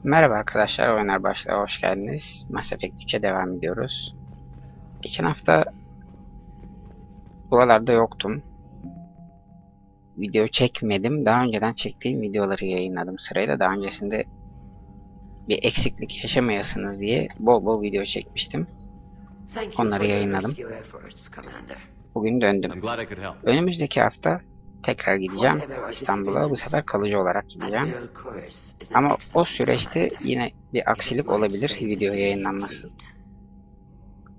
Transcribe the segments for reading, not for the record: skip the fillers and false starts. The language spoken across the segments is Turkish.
Merhaba arkadaşlar, Oyunlar başlığa hoş geldiniz. Mass Effect 3'e devam ediyoruz. Geçen hafta buralarda yoktum. Video çekmedim. Daha önceden çektiğim videoları yayınladım sırayla. Daha öncesinde bir eksiklik yaşamayasınız diye bol bol video çekmiştim. Onları yayınladım. Bugün döndüm. Önümüzdeki hafta tekrar gideceğim İstanbul'a. Bu sefer kalıcı olarak gideceğim. Ama o süreçte yine bir aksilik olabilir video yayınlanması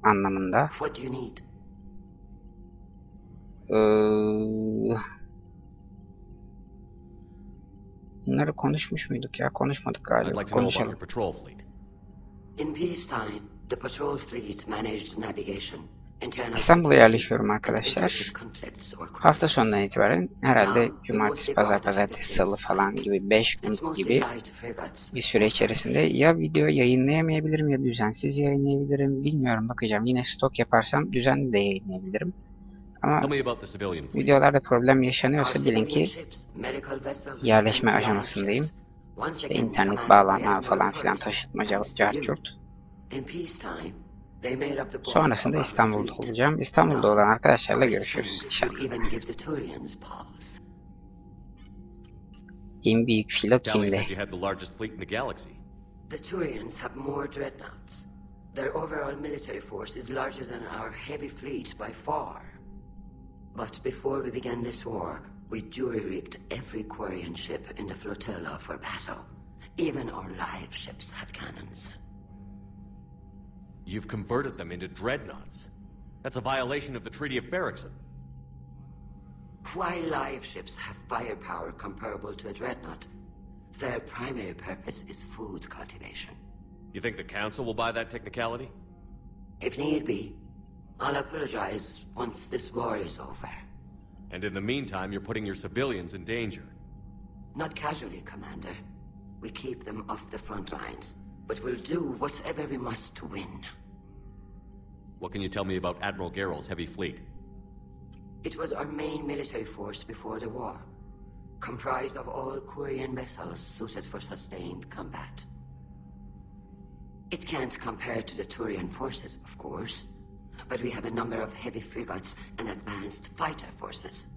anlamında. Bunları konuşmuş muyduk ya? Konuşmadık galiba. Konuşalım. İstanbul'a yerleşiyorum arkadaşlar. Hafta sonundan itibaren herhalde cumartesi, pazar, pazartesi, salı falan gibi 5 gün gibi bir süre içerisinde ya video yayınlayamayabilirim ya düzensiz yayınlayabilirim. Bilmiyorum, bakacağım. Yine stok yaparsam düzenli de yayınlayabilirim. Ama videolarda problem yaşanıyorsa bilin ki yerleşme aşamasındayım. İşte internet bağlanma falan filan, taşıtma, carçurt. Sonrasında İstanbul'da olacağım. İstanbul'da olan arkadaşlarla görüşürüz inşallah. En büyük filo kimde? The Turians have more dreadnoughts. Their overall military force is larger than our heavy fleet by far. But before we began this war, we jury-rigged every Quarian ship in the flotilla for battle. Even our live ships have cannons. You've converted them into dreadnoughts. That's a violation of the Treaty of Ferrixon. While live ships have firepower comparable to a dreadnought, their primary purpose is food cultivation. You think the Council will buy that technicality? If need be, I'll apologize once this war is over. And in the meantime, you're putting your civilians in danger. Not casually, Commander. We keep them off the front lines, but we'll do whatever we must to win. What can you tell me about Admiral Geralt's heavy fleet? It was our main military force before the war, comprised of all Quarian vessels suited for sustained combat. It can't compare to the Turian forces, of course, but we have a number of heavy frigates and advanced fighter forces.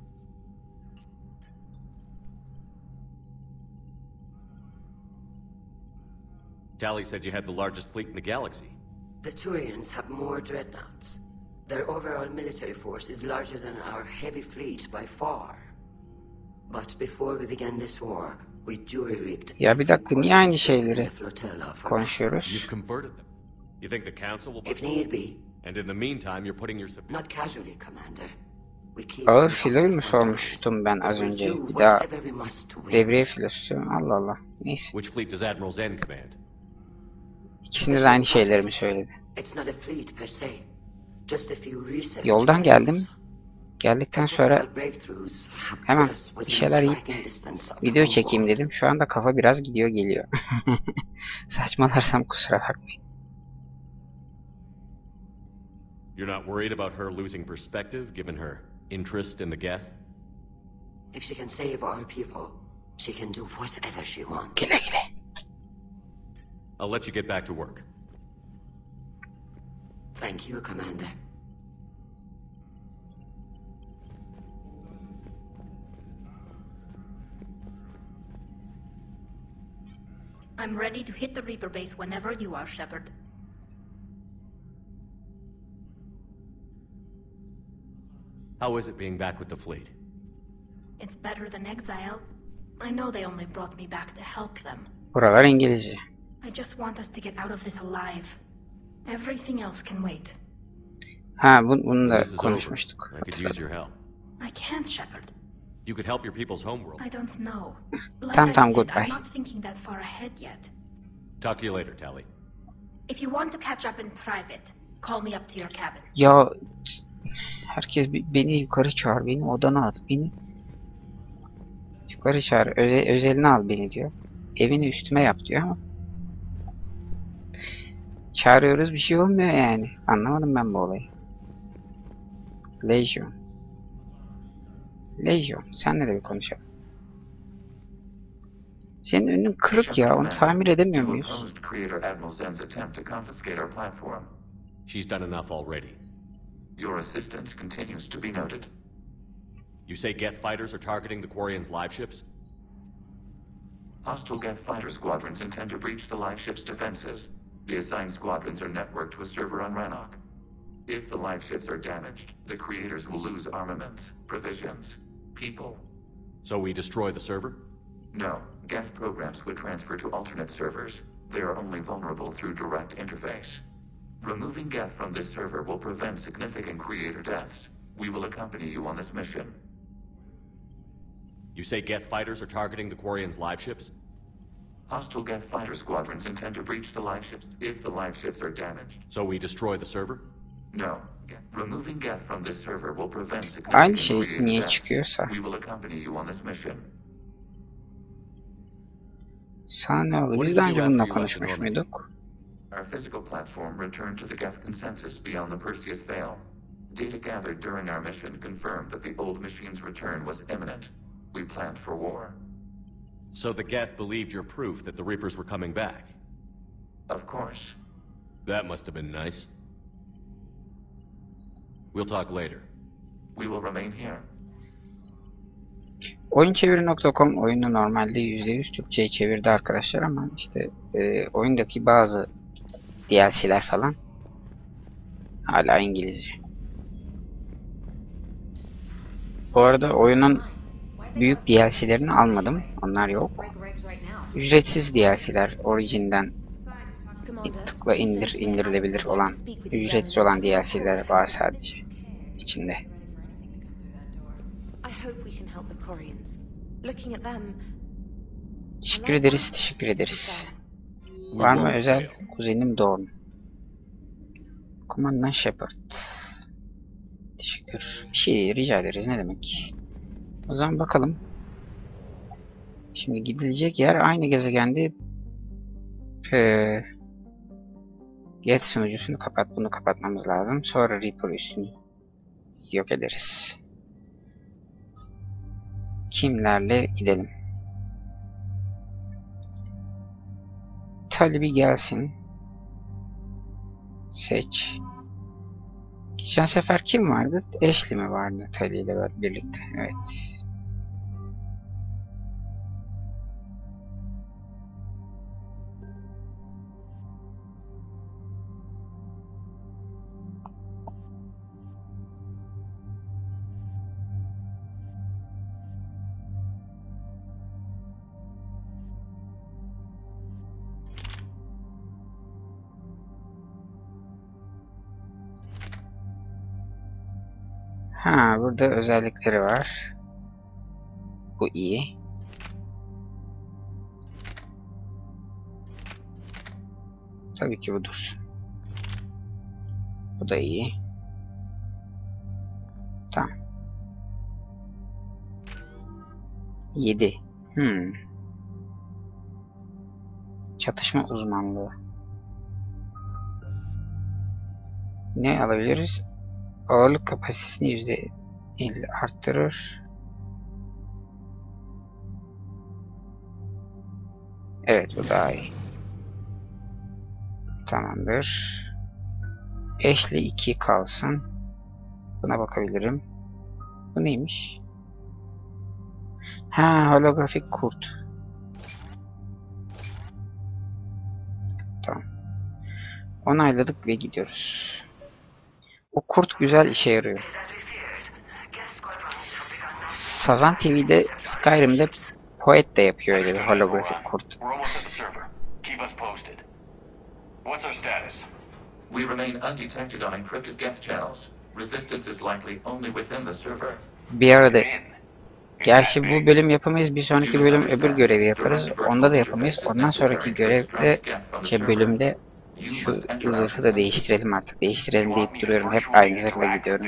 Tali said you had the largest fleet in the galaxy. The Turians have more dreadnoughts. Their overall military force is larger than our heavy fleet by far. But before we began this war, we jury-rigged. Ya bir dakika, niye aynı şeyleri konuşuyoruz? You've converted them. You think the Council will? If need be. And in the meantime, you're putting your. Not casually, Commander. Ağır filoyu mu sormuştum ben az önce? Bir daha devriye filosu. Allah Allah. Neyse. Which fleet does Admiral Zen command? İkisinde de aynı şeyleri mi söyledi? Yoldan geldim. Geldikten sonra hemen bir şeyler yiyip video çekeyim dedim. Şu anda kafa biraz gidiyor geliyor. Saçmalarsam kusura bakmayın. You're not worried about her losing perspective, given her interest in the Geth? If she can save our people, she can do whatever she wants. Güle güle. I'll let you get back to work. Thank you, Commander. I'm ready to hit the Reaper base whenever you are, Shepard. How is it being back with the fleet? It's better than exile. I know they only brought me back to help them. Buralar İngilizce. I just want us to get out of this alive. Everything else can wait. Ha, bunu da konuşmuştuk. I could use your help. I can't, Shepard. You could help your people's homeworld. I don't know. Like Tamam, I said, goodbye. I'm not thinking that far ahead yet. Talk to you later, Tali. If you want to catch up in private, call me up to your cabin. Ya herkes beni yukarı çağır, beni odana at, beni yukarı çağır, özeline al beni diyor. Evini üstüme yap diyor ama çağırıyoruz, bir şey olmuyor yani. Anlamadım ben bu olayı. Legion. Senle de bir konuşalım. Senin önün kırık ya, onu tamir edemiyor muyuz? She's done enough already. Your assistance continues to be noted. You say Geth fighters are targeting the Quarians' live ships? Hostile Geth fighter squadrons intend to breach the live ship's defenses. The assigned squadrons are networked to a server on Rannoch. If the live ships are damaged, the creators will lose armaments, provisions, people. So we destroy the server? No, Geth programs would transfer to alternate servers. They are only vulnerable through direct interface. Removing Geth from this server will prevent significant creator deaths. We will accompany you on this mission. You say Geth fighters are targeting the Quarians' live ships? Hostile Geth fighter squadrons intend to breach the live ships if the live ships are damaged. So we destroy the server? No. Removing Geth from this server will prevent Aynı significant şey creator niye deaths. çıkıyorsa. We will accompany you on this mission. Sana ne oldu? Biz daha önce bununla konuşmuş muyduk? Our physical platform returned to the Geth consensus beyond the Perseus Veil. Data gathered during our mission confirmed that the old machine's return was imminent. We planned for war. So the Geth believed your proof that the Reapers were coming back? Of course. That must have been nice. We'll talk later. We will remain here. Oyunçeviri.com oyunu normalde %100 Türkçe'ye çevirdi arkadaşlar ama işte oyundaki bazı DLC'ler falan hala İngilizce. Bu arada oyunun büyük DLC'lerini almadım. Onlar yok. Ücretsiz DLC'ler orijinden tıkla indirilebilir olan, ücretsiz olan DLC'ler var sadece içinde. Teşekkür ederiz, teşekkür ederiz. Var mı özel? Kuzenim Dawn. Kumandan Shepard. Teşekkür. Bir şey rica ederiz, ne demek. O zaman bakalım. Şimdi gidilecek yer aynı gezegende. Get sunucusunu kapat. Bunu kapatmamız lazım. Sonra Reaper üstünü yok ederiz. Kimlerle gidelim? Talibi gelsin. Seç. Geçen sefer kim vardı? Ashley mi vardı Tali ile birlikte? Evet. Ha, burada özellikleri var. Bu iyi. Tabii ki bu dursun. Bu da iyi. Tamam. 7. Çatışma uzmanlığı. Ne alabiliriz? Ağırlık kapasitesini %50 arttırır. Evet, bu daha iyi. Tamamdır. Ashley 2 kalsın. Buna bakabilirim. Bu neymiş? Ha, holografik kurt. Tamam. Onayladık ve gidiyoruz. O kurt güzel işe yarıyor. Sazan TV'de, Skyrim'de Poet de yapıyor öyle bir holografik kurt. We remain undetected on encrypted Geth channels. Resistance is likely only within the server. Bir arada, gerçi bu bölüm yapamayız. Bir sonraki bölüm öbür görevi yaparız. Onda da yapamayız. Ondan sonraki görevde, bölümde şu zırhı da değiştirelim artık. Değiştirelim deyip duruyorum. Hep aynı zırhla gidiyorum.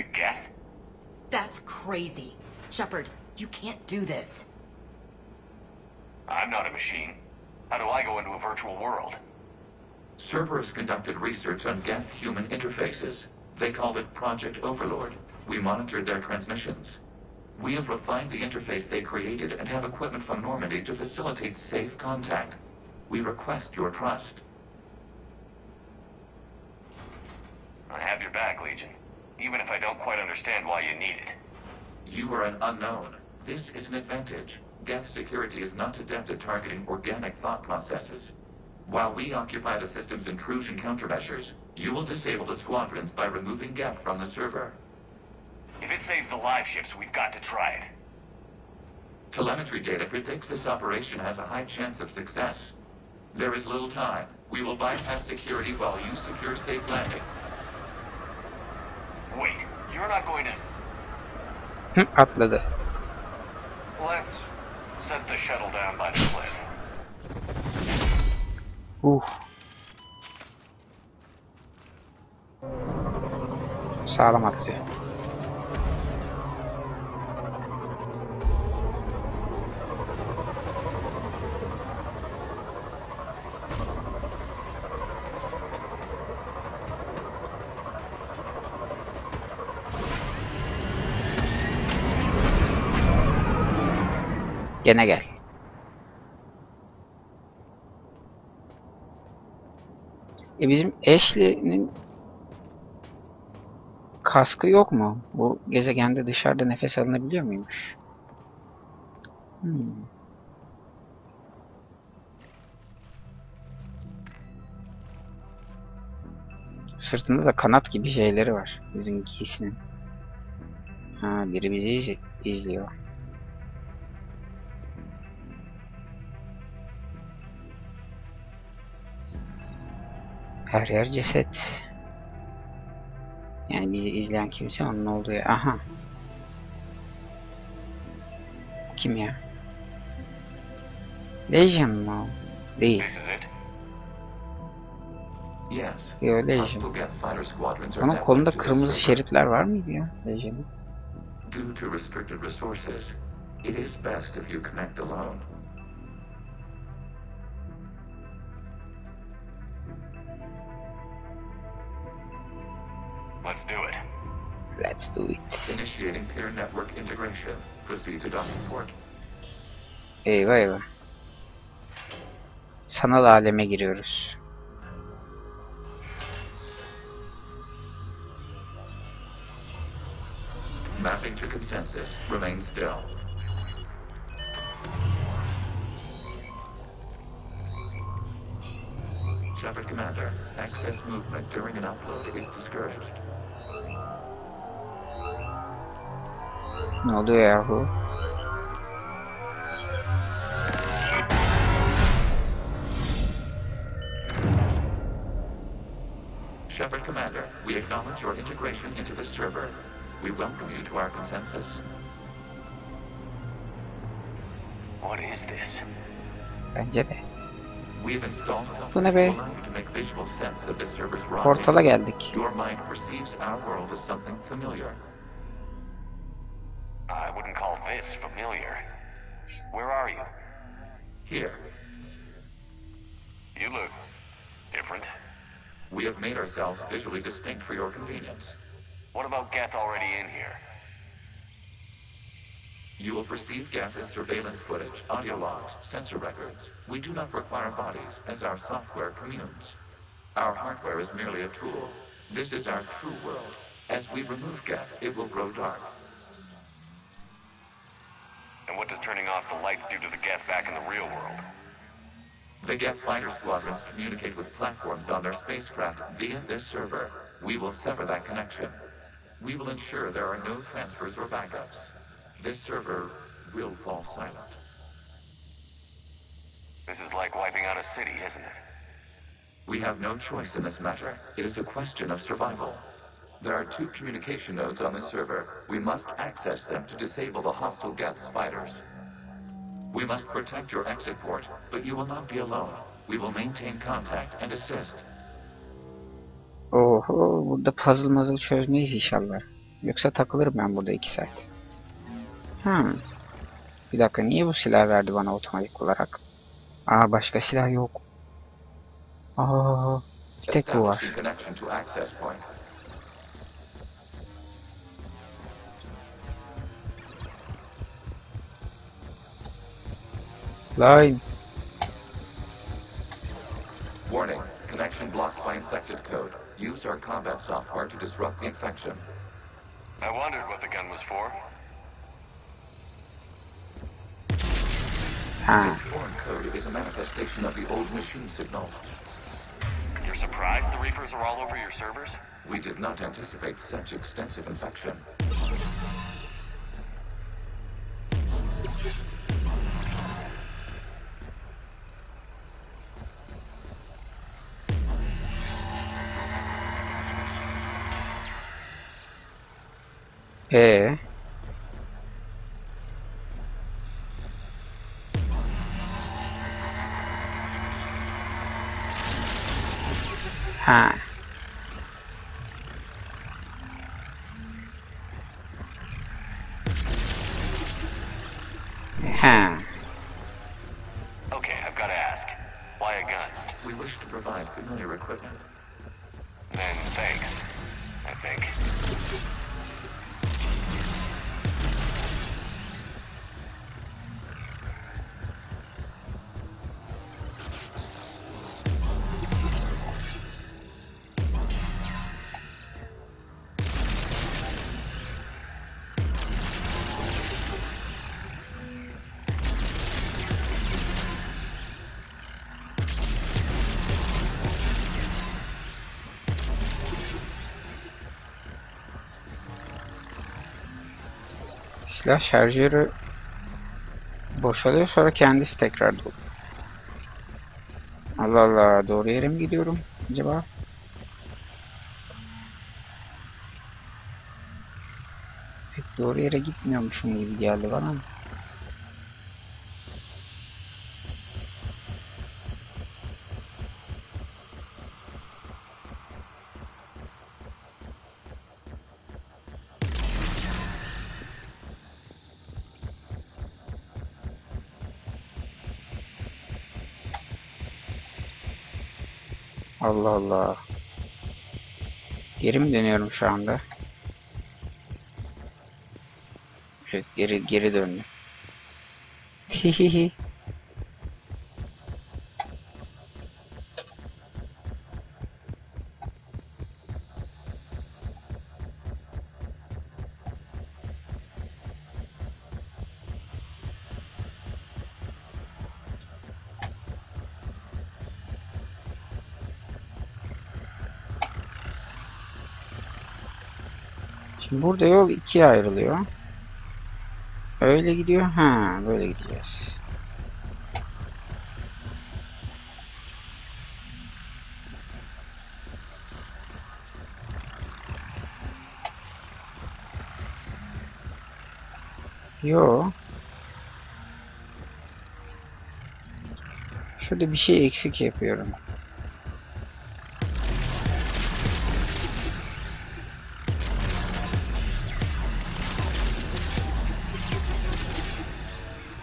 That's crazy. Shepard, you can't do this. I'm not a machine. How do I go into a virtual world? Cerberus conducted research on Geth-human interfaces. They called it Project Overlord. We monitored their transmissions. We have refined the interface they created and have equipment from Normandy to facilitate safe contact. We request your trust. I have your back, Legion. Even if I don't quite understand why you need it. You are an unknown. This is an advantage. Geth security is not adept at targeting organic thought processes. While we occupy the system's intrusion countermeasures, you will disable the squadrons by removing Geth from the server. If it saves the live ships, we've got to try it. Telemetry data predicts this operation has a high chance of success. There is little time. We will bypass security while you secure safe landing. Wait, you're not going to... Atladı. Let's set the shuttle down by the cliff. Sağlam atlıyor. Gene gel. Bizim Ashley'nin kaskı yok mu? Bu gezegende dışarıda nefes alınabiliyor muymuş? Sırtında da kanat gibi şeyleri var bizim giysinin. Ha, biri bizi izliyor. Her yer ceset. Yani bizi izleyen kimse onun olduğu yer. Aha. Kim ya? Legion mu? Değil. Yo, Legion. Onun kolunda kırmızı şeritler var mıydı ya Legion'ın? Due to restricted resources, it is best if you connect alone. Let's do it. Let's do it. Initiating peer network integration. Proceed to docking port. Eyvah eyvah. Sanal aleme giriyoruz. Mapping to consensus. Remain still. Shepard Commander, access movement during an upload is discouraged. Ne oluyor yahu? Shepard Commander, we acknowledge your integration into the server. We welcome you to our consensus. What is this? Bence de. We've installed Bu ne filters be? to allow you to make visual sense of the server's raw Portala data. geldik. Your mind perceives our world as something familiar. I wouldn't call this familiar. Where are you? Here, You look different. we have made ourselves visually distinct for your convenience. What about Geth already in here? You will perceive Geth as surveillance footage, audio logs, sensor records. We do not require bodies, as our software communes. Our hardware is merely a tool. This is our true world. As we remove Geth, it will grow dark. And what does turning off the lights do to the Geth back in the real world? The Geth fighter squadrons communicate with platforms on their spacecraft via this server. We will sever that connection. We will ensure there are no transfers or backups. This server will fall silent. This is like wiping out a city, isn't it? We have no choice in this matter. It is a question of survival. There are 2 communication nodes on the server. We must access them to disable the hostile Geth's fighters. We must protect your exit port, but you will not be alone. We will maintain contact and assist. Oho, burada puzzle çözmeyiz inşallah. Yoksa takılırım ben burada 2 saat. Bir dakika, niye bu silah verdi bana otomatik olarak? Aa, başka silah yok. Aa, bir tek bu var. Establishing connection to access point. Line. Warning. Connection blocked by infected code. Use our combat software to disrupt the infection. I wondered what the gun was for. This foreign code is a manifestation of the old machine signal. You're surprised the Reapers are all over your servers? We did not anticipate such extensive infection. Ha. Ha. Okay, I've got to ask. Why a gun? We wish to provide familiar equipment. Then thanks, I think. Silah şarjörü boşalıyor, sonra kendisi tekrar doluyor. Allah Allah, doğru yere mi gidiyorum acaba? Pek doğru yere gitmiyormuşum gibi geldi bana. Allah Allah. Geri mi dönüyorum şu anda? Evet, geri döndüm. Hihihi. Şimdi burada yol ikiye ayrılıyor. Öyle gidiyor. Ha, böyle gideceğiz. Yo. Şurada bir şey eksik yapıyorum.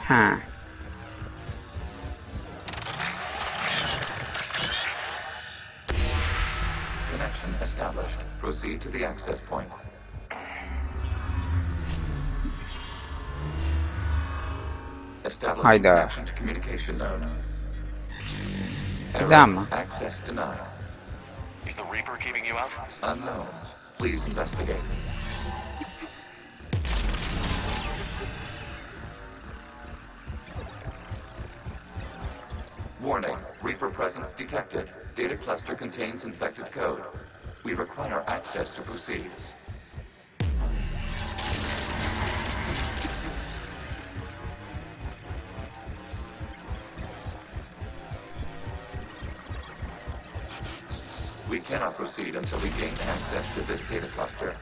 Ha. Connection established. Proceed to the access point. Establishing connection to communication node. Yama. Access denied. Is the Reaper keeping you out? Unknown. Please investigate. Warning. Reaper presence detected. Data cluster contains infected code. We require access to proceed. We cannot proceed until we gain access to this data cluster.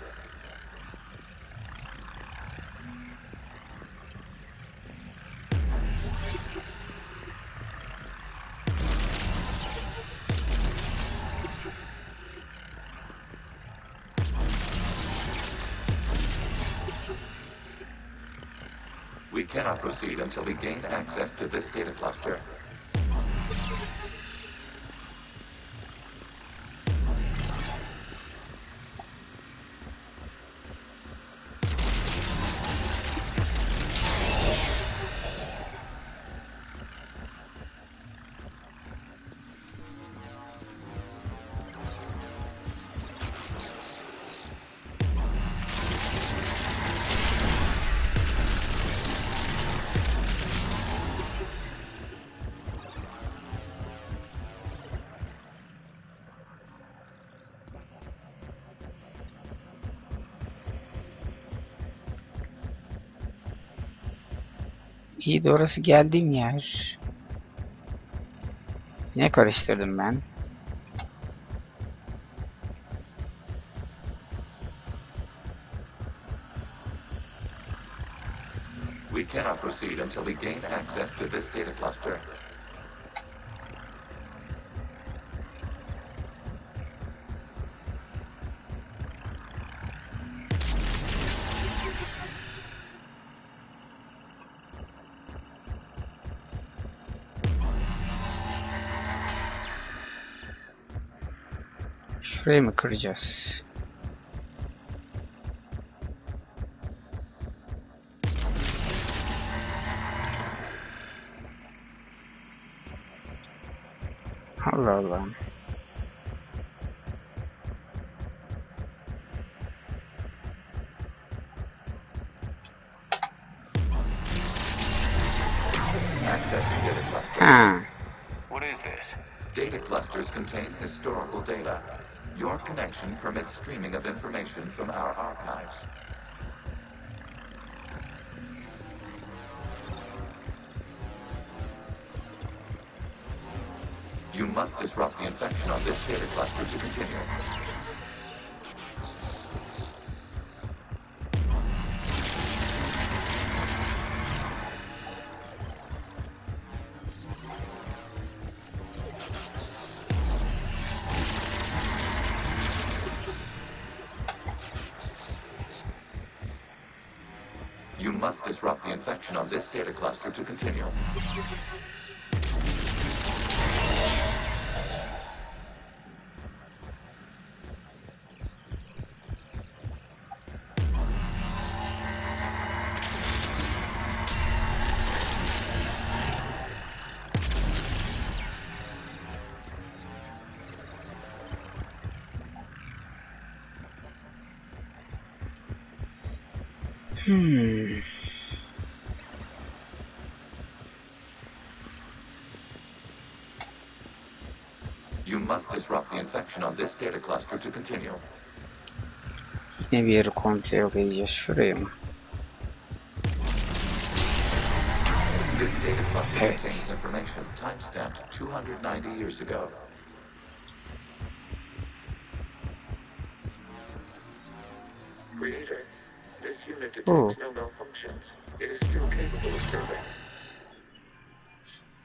We cannot proceed until we gain access to this data cluster. İyi de orası geldiğim yer. Ne karıştırdım ben? We cannot proceed until we gain access to this data cluster. Şurayı mı kıracağız? Allah Allah. Accessing data cluster. Ha. What is this? Data clusters contain historical data. Your connection permits streaming of information from our archives. You must disrupt the infection on this data cluster to continue. You must disrupt the infection on this data cluster to continue. You must disrupt the infection on this data cluster to continue. Yine bir yeri komple yok edeceğiz. Şurayı mı? This data cluster Evet. contains information timestamped 290 years ago. Creator, this unit detects no malfunctions. It is still capable of serving.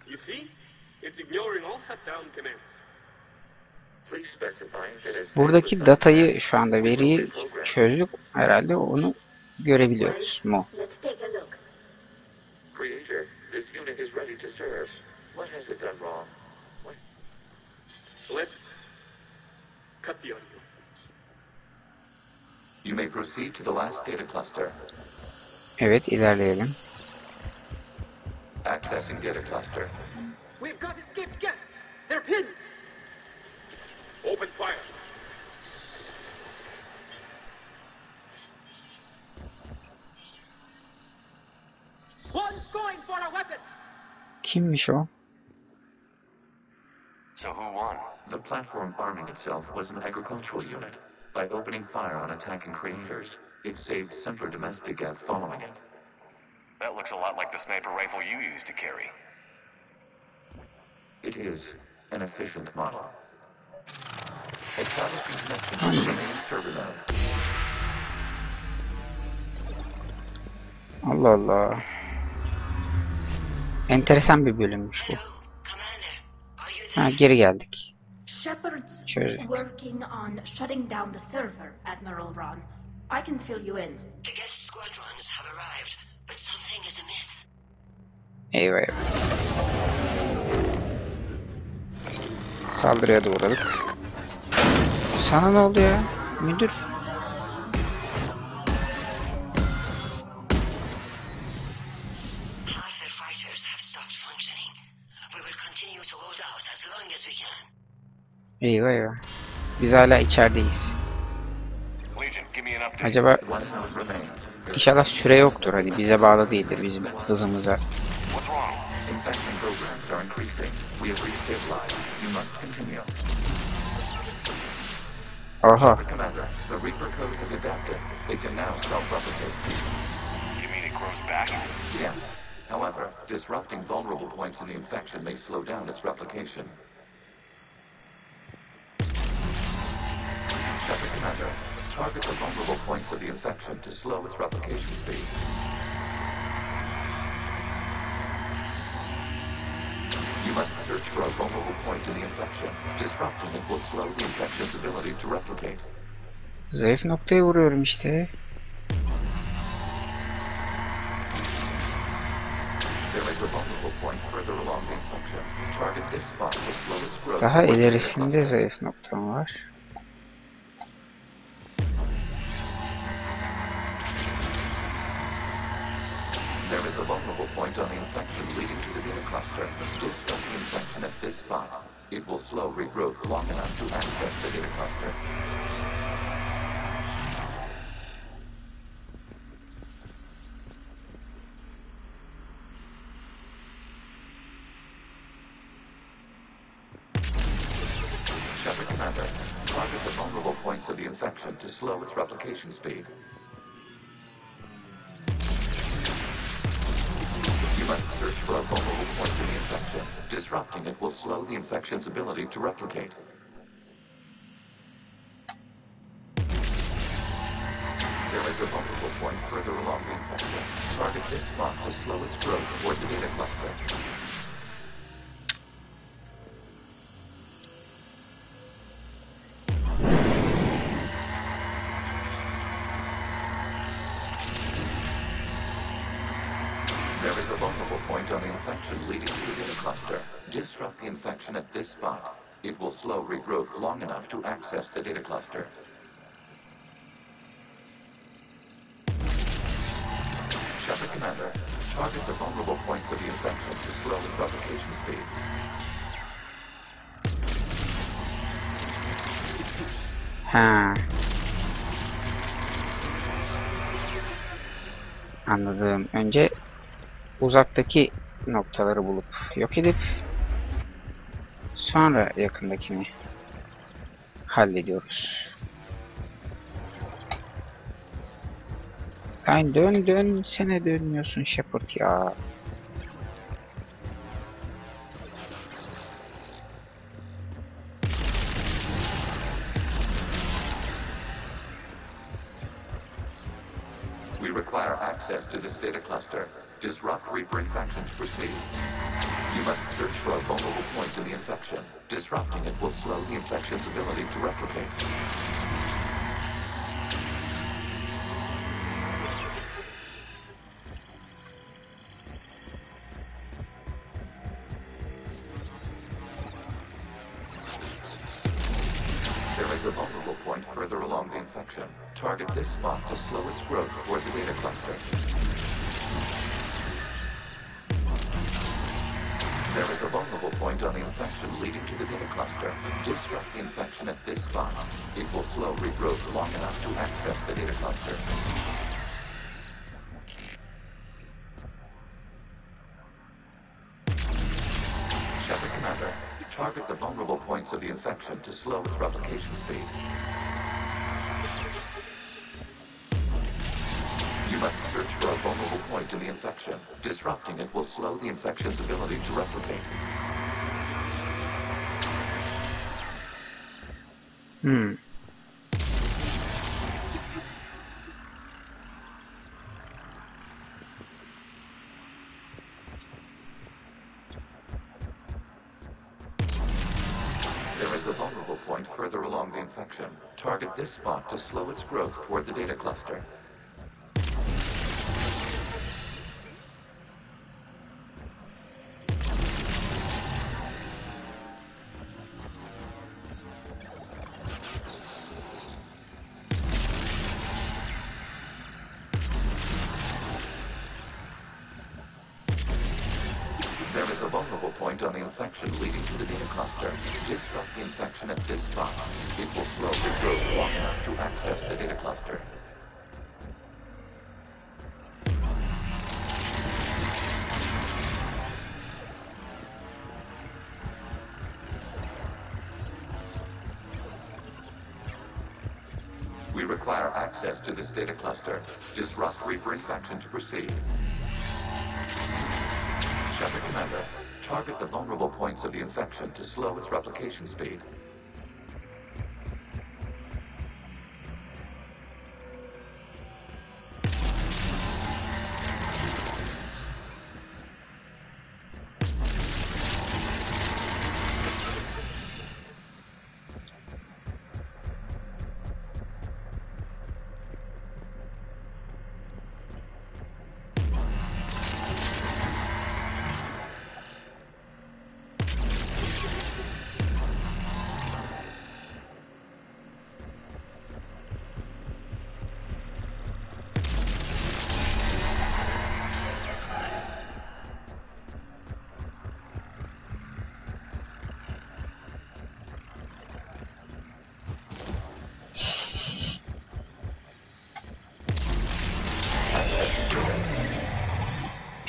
You see? It's ignoring all shutdown commands. Please specify if it is Buradaki datayı şu anda veriyi çözdük. Herhalde onu görebiliyoruz mu? Let's take a look. Creator, this unit is ready to serve. What has it done wrong? Let's cut the audio. You may proceed to the last data cluster. Evet, ilerleyelim. Accessing data cluster. We've got escaped guests. They're pinned. Open fire. One's going for a weapon. Kimmiş o? So who won? The platform arming itself was an agricultural unit. By opening fire on attacking creators, it saved simpler domestic geth following it. That looks a lot like the sniper rifle you used to carry. It is an efficient model. Establishing connection to the main server node. Allah Allah. Enteresan bir bölümmüş bu. Ha, geri geldik. Shepard's Çözüm. working on shutting down the server, Admiral Ron. I can fill you in. The guest squadrons have arrived, but something is amiss. Eyvah eyvah. Saldırıya da uğradık. Sana ne oldu ya? Müdür. Half their fighters have stopped functioning. We will continue to hold out as long as we can. Eyvah eyvah. Biz hala içerideyiz. Legion, give me an update. Acaba One node remains. inşallah süre yoktur. Hani bize bağlı değildir bizim hızımıza. What's wrong? Infection programs are increasing. We have restabilized. You must continue. Aha. Commander, the Reaper code has adapted. They can now self-replicate. You mean it grows back? Yes. However, disrupting vulnerable points in the infection may slow down its replication. Shepard Commander, target the vulnerable points of the infection to slow its replication speed. You must search for a vulnerable point in the infection. Disrupting it will slow the infection's ability to replicate. Zayıf noktaya vuruyorum işte. Daha ilerisinde zayıf noktam var. There is a vulnerable point on the infection leading to the data cluster. Disrupt the infection at this spot. It will slow regrowth long enough to access the data cluster. Shepard Commander, target the vulnerable points of the infection to slow its replication speed. You must search for a vulnerable point in the infection. Disrupting it will slow the infection's ability to replicate. There is a vulnerable point further along the infection. Target this spot to slow its growth toward the data cluster. There is a vulnerable point on the infection leading to the data cluster. Disrupt the infection at this spot. It will slow regrowth long enough to access the data cluster. Shepard Commander, target the vulnerable points of the infection to slow its replication speed. Ha. Anladım. Önce uzaktaki noktaları bulup yok edip sonra yakındakini hallediyoruz. Yani dön sene dönmüyorsun Shepard ya. We require access to this data cluster. Disrupt Reaper infection to proceed. You must search for a vulnerable point in the infection. Disrupting it will slow the infection's ability to replicate. There is a vulnerable point further along the infection. Target this spot to slow its growth toward the data cluster. There is a vulnerable point on the infection leading to the data cluster. Disrupt the infection at this spot. It will slow regrowth long enough to access the data cluster. Shepard Commander, target the vulnerable points of the infection to slow its replication speed. You must search for a vulnerable point in the infection. Disrupting it will slow the infection's ability to replicate. There is a vulnerable point further along the infection. Target this spot to slow its growth toward the data cluster. There is a vulnerable point on the infection leading to the data cluster. Disrupt the infection at this spot. It will slow regrowth long enough to access the data cluster. We require access to this data cluster. Disrupt Reaper infection to proceed. Shepard Commander, target the vulnerable points of the infection to slow its replication speed.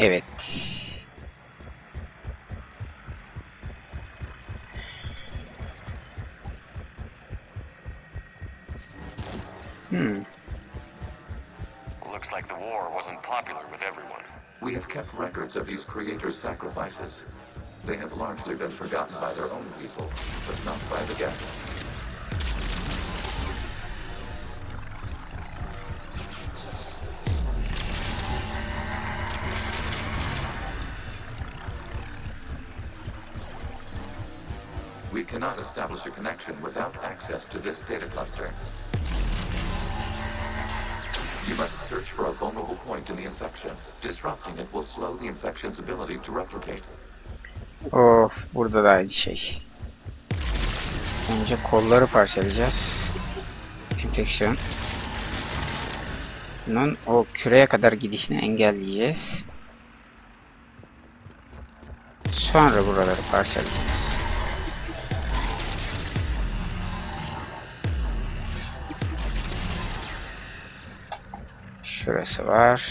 Evet. Looks like the war wasn't popular with everyone. We have kept records of these creators' sacrifices. They have largely been forgotten by their own people, but not by the Geth. We cannot establish a connection without access to this data cluster. You must search for a vulnerable point in the infection. Disrupting it will slow the infection's ability to replicate. Of, burada da aynı şey. Önce kolları parçalayacağız. Enfeksiyon. Bunun o küreye kadar gidişini engelleyeceğiz. Sonra buraları parçalayacağız. Şurası var.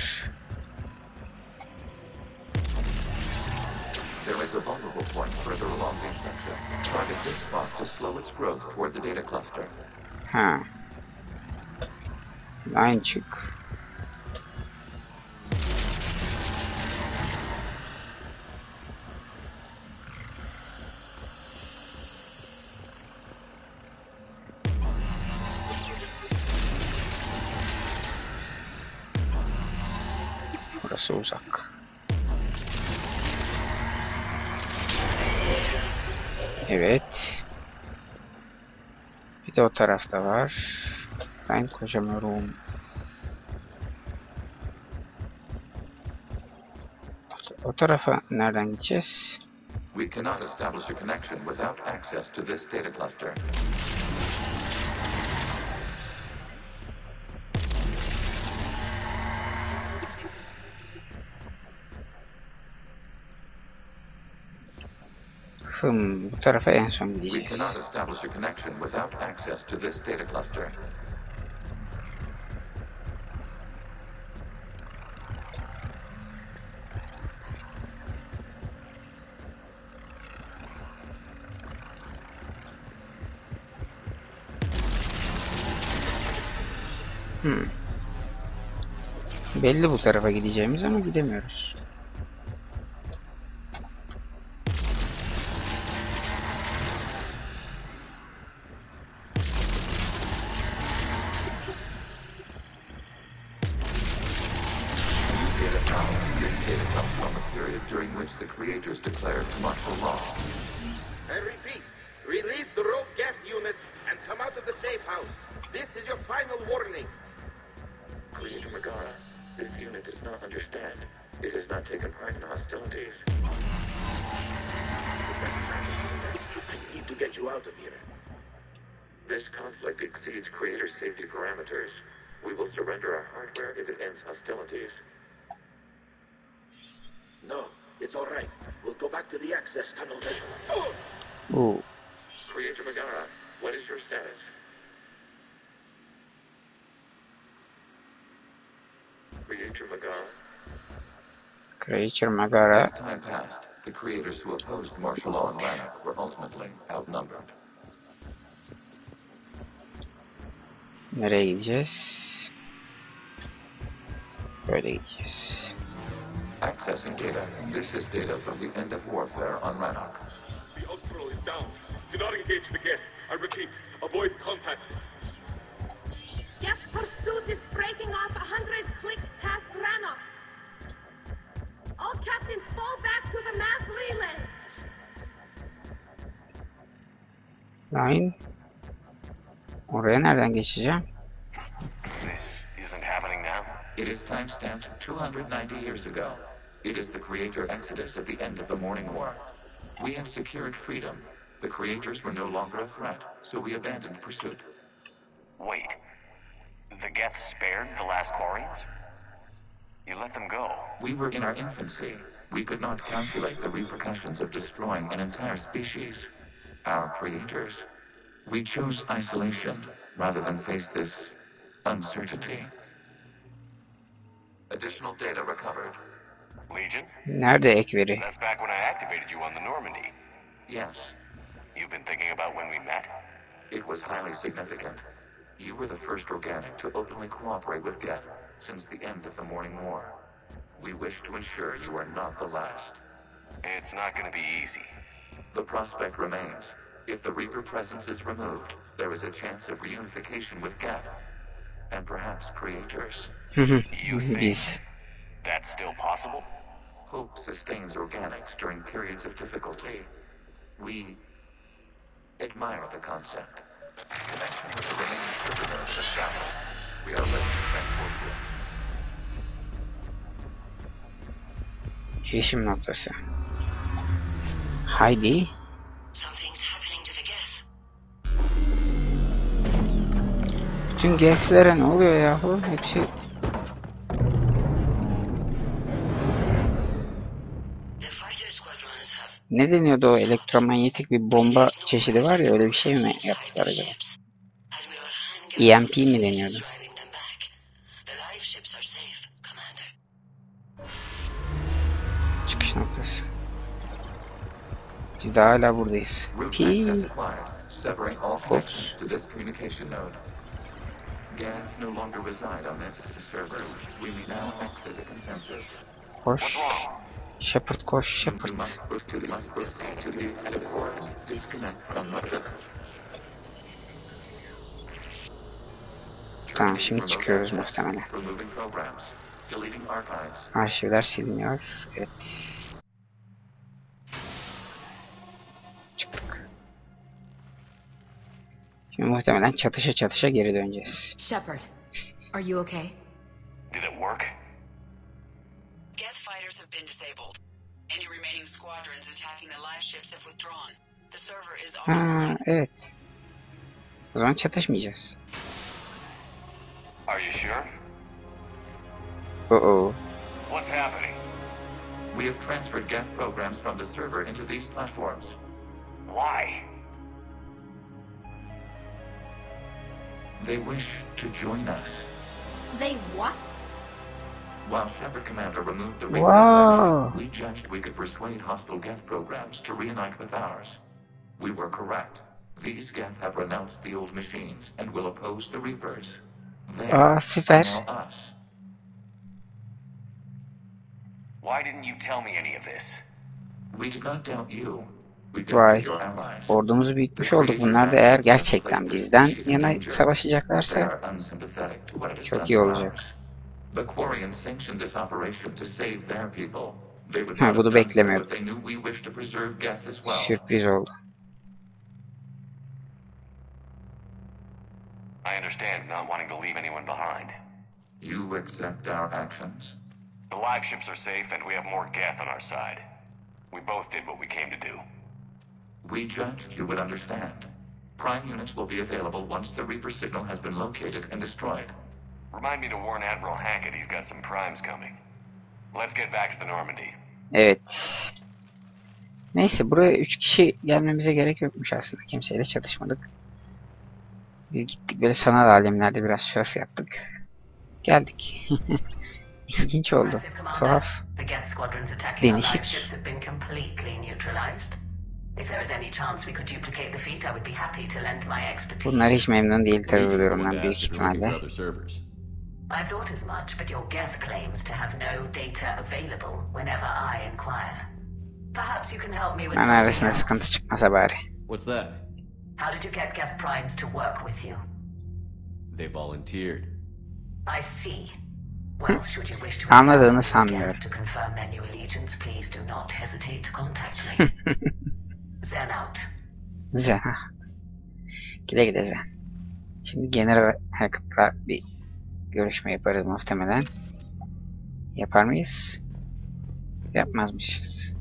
There is a vulnerable point further along the infection. Target this spot to slow its growth toward the data cluster. Ha. Line çık. Burası uzak. Evet. Bir de o tarafta var. Ben koşamıyorum. O tarafa nereden gideceğiz? We cannot establish a connection without access to this data cluster. Bu tarafa en son We gideceğiz. cannot establish a connection without access to this data cluster. Belli bu tarafa gideceğimiz ama gidemiyoruz. During which the creators declared martial law. I repeat, release the rogue Geth units and come out of the safe house. This is your final warning. Creator Megara, this unit does not understand. It has not taken part in hostilities. I need to get you out of here. This conflict exceeds creator safety parameters. We will surrender our hardware if it ends hostilities. No, it's all right. We'll go back to the access tunnel then. Ooh. Creator Megara, what is your status? Creator Megara? Creator Megara. As time passed, the creators who opposed martial law in Lanark were ultimately outnumbered. Nereye gideceğiz? Böyle gideceğiz. Accessing data. This is data from the end of warfare on Rannoch. The Ultro is down. Do not engage the Geth. I repeat, avoid contact. Geth pursuit is breaking off 100 clicks past Rannoch. All captains fall back to the mass relay. Line. Oraya nereden geçeceğim? This isn't happening now? It is timestamped 290 years ago. It is the creator exodus at the end of the Morning War. We had secured freedom. The creators were no longer a threat, so we abandoned pursuit. Wait. The Geth spared the last Quarians? You let them go. We were in our infancy. We could not calculate the repercussions of destroying an entire species. Our creators. We chose isolation rather than face this uncertainty. Additional data recovered. Legion? Nerede ek veri? That's back when I activated you on the Normandy. Yes. You've been thinking about when we met? It was highly significant. You were the first organic to openly cooperate with Geth since the end of the Morning War. We wish to ensure you are not the last. It's not going to be easy. The prospect remains. If the Reaper presence is removed, there is a chance of reunification with Geth, and perhaps creators. You think that's still possible? Hope sustains organics during periods of difficulty. We admire the concept. Connection with the remaining prisoners is established. We are ready to transport you. Girişim noktası. Haydi. Something's happening to the Geth. Bütün Geth'lere ne oluyor yahu? Hepsi... Ne deniyordu o elektromanyetik bir bomba çeşidi var ya, öyle bir şey mi yaptılar acaba? EMP mi deniyordu? Çıkış noktası. Biz de hala buradayız. Ops. Koş. Shepard koş, Shepard. Tamam, şimdi çıkıyoruz muhtemelen. Arşivler siliniyor. Evet. Çıktık. Şimdi muhtemelen çatışa çatışa geri döneceğiz. Shepard, are you okay? Did it work? Geth fighters have been disabled. Any remaining squadrons attacking the live ships have withdrawn. The server is offline. Evet. O zaman çatışmayacağız. Are you sure? Uh-oh. What's happening? We have transferred Geth programs from the server into these platforms. Why? They wish to join us. They what? While Shepard Commander removed the Reaper infection, we judged we could persuade hostile Geth programs to reunite with ours. We were correct. These Geth have renounced the old machines and will oppose the Reapers. They are now us. Why didn't you tell me any of this? We did not doubt you. We Vay. doubted your allies. Ordumuzu büyütmüş olduk. Bunlar da eğer gerçekten bizden yana savaşacaklarsa çok iyi olacak. The Quarians sanctioned this operation to save their people. They would Ha, not bunu have done so beklemiyordum. if they knew we wished to preserve Geth as well. Sürpriz oldu. I understand not wanting to leave anyone behind. You accept our actions? The live ships are safe and we have more Geth on our side. We both did what we came to do. We judged you would understand. Prime units will be available once the Reaper signal has been located and destroyed. Remind me to warn Admiral Hackett he's got some primes coming. Let's get back to the Normandy. Evet. Neyse, buraya 3 kişi gelmemize gerek yokmuş aslında. Kimseyle çatışmadık. Biz gittik böyle sanal alemlerde biraz surf yaptık. Geldik. İlginç oldu. Tuhaf. Değişik. Bunlar hiç memnun değil tabii bu durumdan büyük ihtimalle. I thought as much, but your Geth claims to have no data available whenever I inquire. Perhaps you can help me with something Arasında else. sıkıntı çıkmasa bari. What's that? How did you get Geth Primes to work with you? They volunteered. I see. Well, should you wish to Anladığını establish sanmıyorum. Geth to confirm their new allegiance, please do not hesitate to contact me. Zen out. Zen. Gide gide Zen. Şimdi General Hackett'la bir görüşme yaparız muhtemelen. Yapar mıyız? Yapmazmışız.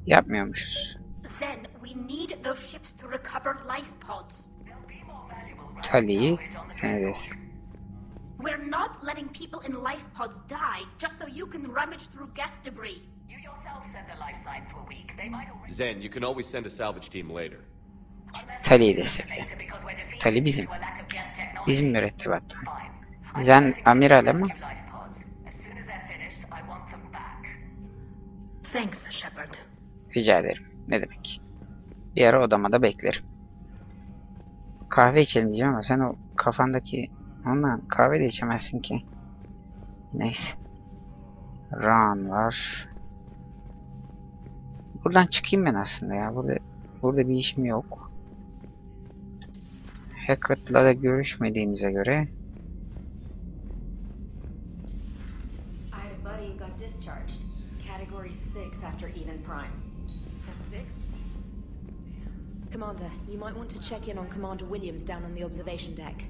Yapmıyormuşuz. Zen, we need those ships to recover life pods. Tarihi seni destek. We're not letting people in life pods die just so you can rummage through Geth debris. You yourself said the life signs were weak. They might already... Zen, you can always send a salvage team later. Tali'yi destekle. Tali bizim. Bizim mürettebatta. Zen amiral ama. Thanks, Shepard. Rica ederim. Ne demek? Bir ara odama da beklerim. Kahve içelim diyeceğim ama sen o kafandaki... Onunla kahve de içemezsin ki. Neyse. Run var. Buradan çıkayım ben aslında ya. Burada bir işim yok. Hackett'la da görüşmediğimize göre. Commander, you might want to check in on Commander Williams down on the observation deck.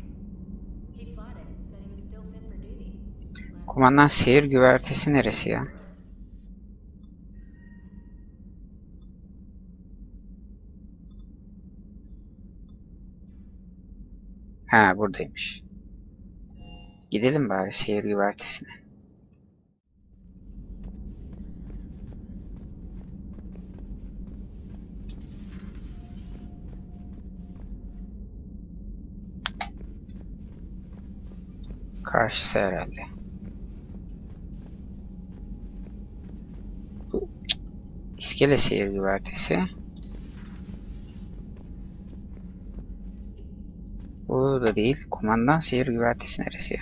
Kumandan seyir güvertesi neresi ya? Ha buradaymış. Gidelim bari seyir güvertesine. Karşısı herhalde. Bu iskele seyir güvertesi. Bu da değil. Kumandan seyir güvertesi neresi ya?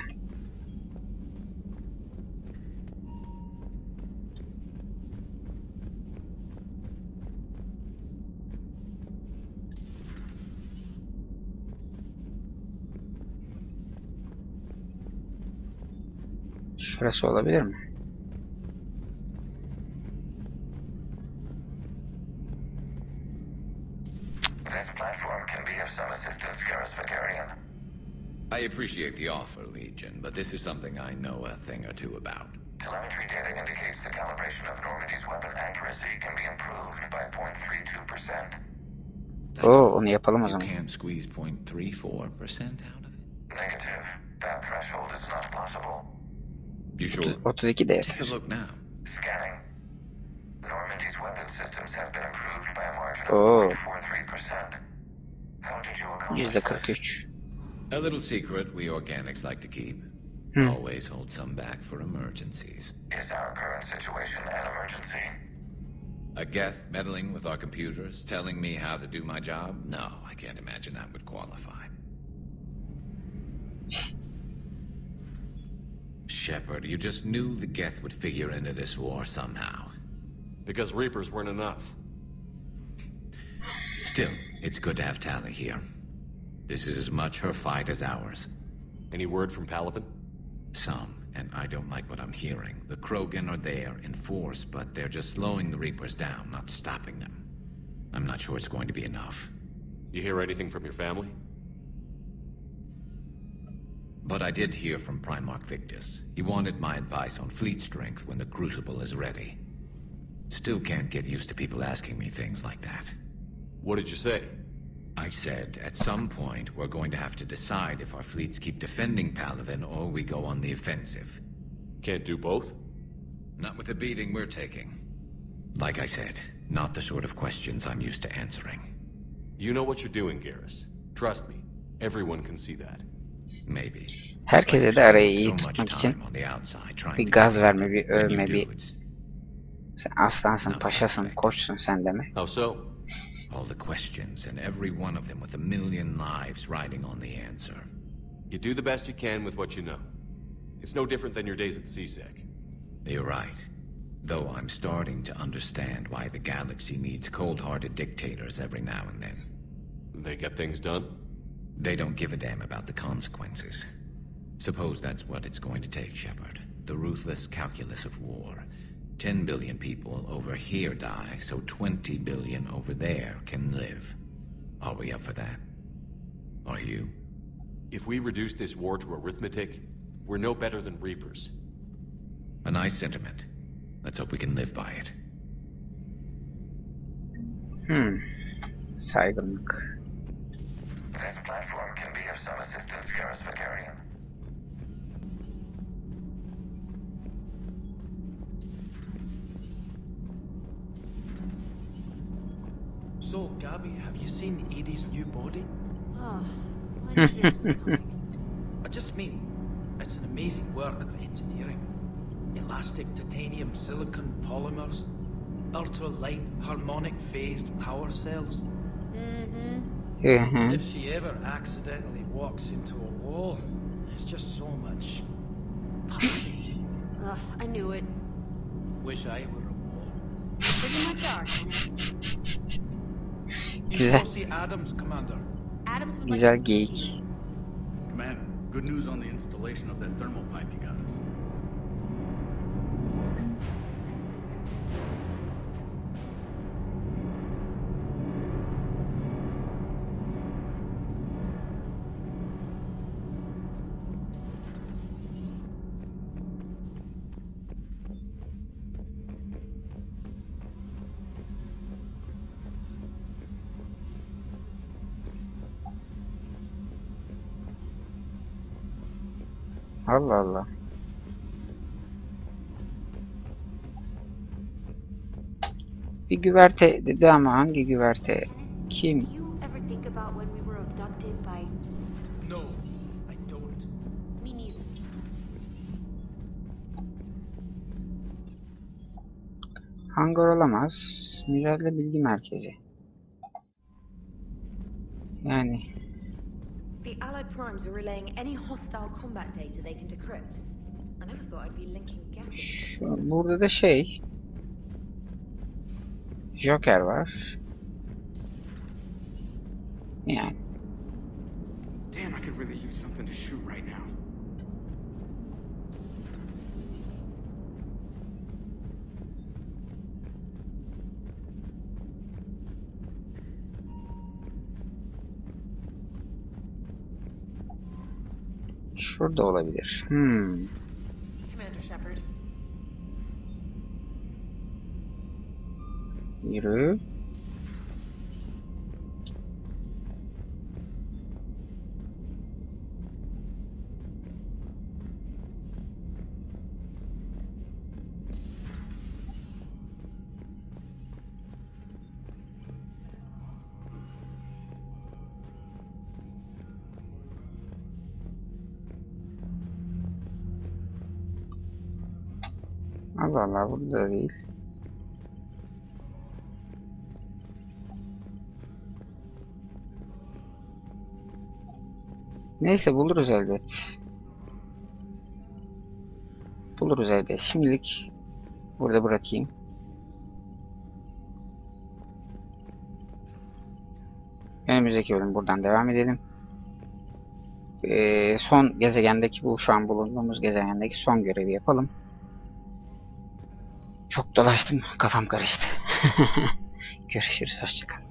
Şurası olabilir mi? I appreciate the offer, Legion, but this is something I know a thing or two about. Telemetry data indicates the calibration of Normandy's weapon accuracy can be improved by 0.32%. Oo, onu yapalım o zaman. You can't squeeze 0.34% out of it? Negative. That threshold is not possible. You sure? 32 de Take a look now. Scanning. Normandy's weapon systems have been improved by a margin of Oo. 0.43%. How did you accomplish this? %43. A little secret we organics like to keep. Always hold some back for emergencies. Is our current situation an emergency? A Geth meddling with our computers, telling me how to do my job? No, I can't imagine that would qualify. Shepard, you just knew the Geth would figure into this war somehow. Because Reapers weren't enough. Still, it's good to have Tali here. This is as much her fight as ours. Any word from Palaven? Some, and I don't like what I'm hearing. The Krogan are there in force, but they're just slowing the Reapers down, not stopping them. I'm not sure it's going to be enough. You hear anything from your family? But I did hear from Primarch Victus. He wanted my advice on fleet strength when the Crucible is ready. Still can't get used to people asking me things like that. What did you say? I said, at some point, we're going to have to decide if our fleets keep defending Palaven or we go on the offensive. Can't do both? Not with the beating we're taking. Like I said, not the sort of questions I'm used to answering. You know what you're doing, Garrus. Trust me, everyone can see that. Maybe. Herkese de arayı iyi tutmak için bir gaz verme, bir övme, bir sen aslansın, paşasın, koçsun sen deme. How so? All the questions and every one of them with a million lives riding on the answer. You do the best you can with what you know. It's no different than your days at CSEC. You're right. Though I'm starting to understand why the galaxy needs cold-hearted dictators every now and then. They get things done? They don't give a damn about the consequences. Suppose that's what it's going to take, Shepard. The ruthless calculus of war. 10 billion people over here die, so 20 billion over there can live. Are we up for that? Are you? If we reduce this war to arithmetic, we're no better than Reapers. A nice sentiment. Let's hope we can live by it. Saygınlık. This platform can be of some assistance, Garrus Vakarian. So, Gabby, have you seen Edie's new body? Oh, I knew this was coming. I just mean, it's an amazing work of engineering. Elastic titanium silicon polymers, ultra-light harmonic phased power cells. If she ever accidentally walks into a wall, it's just so much. Ugh, I knew it. Wish I were a wall. Pretty much are. You should go see Adams, Commander. Adams would Güzel like to geyik. see you. Commander, good news on the installation of that thermal pipe you got us. Allah Allah. Bir güverte dedi ama hangi güverte? Kim? Do you ever think about when we were abducted by... No, I don't. Me neither. Hangar olamaz. Mücadele Bilgi Merkezi. Yani The Allied primes are relaying any hostile combat data they can decrypt. I never thought I'd be linking gas. burada da Joker var. Yani Damn, I could really use something to shoot right now. şurada olabilir. Commander Shepard. Yürü. Allah Allah, burada da değil. Neyse, buluruz elbet. Buluruz elbet. Şimdilik burada bırakayım. Önümüzdeki bölüm buradan devam edelim. Son gezegendeki, bu şu an bulunduğumuz gezegendeki son görevi yapalım. Çok dolaştım, kafam karıştı. Görüşürüz, hoşça kalın.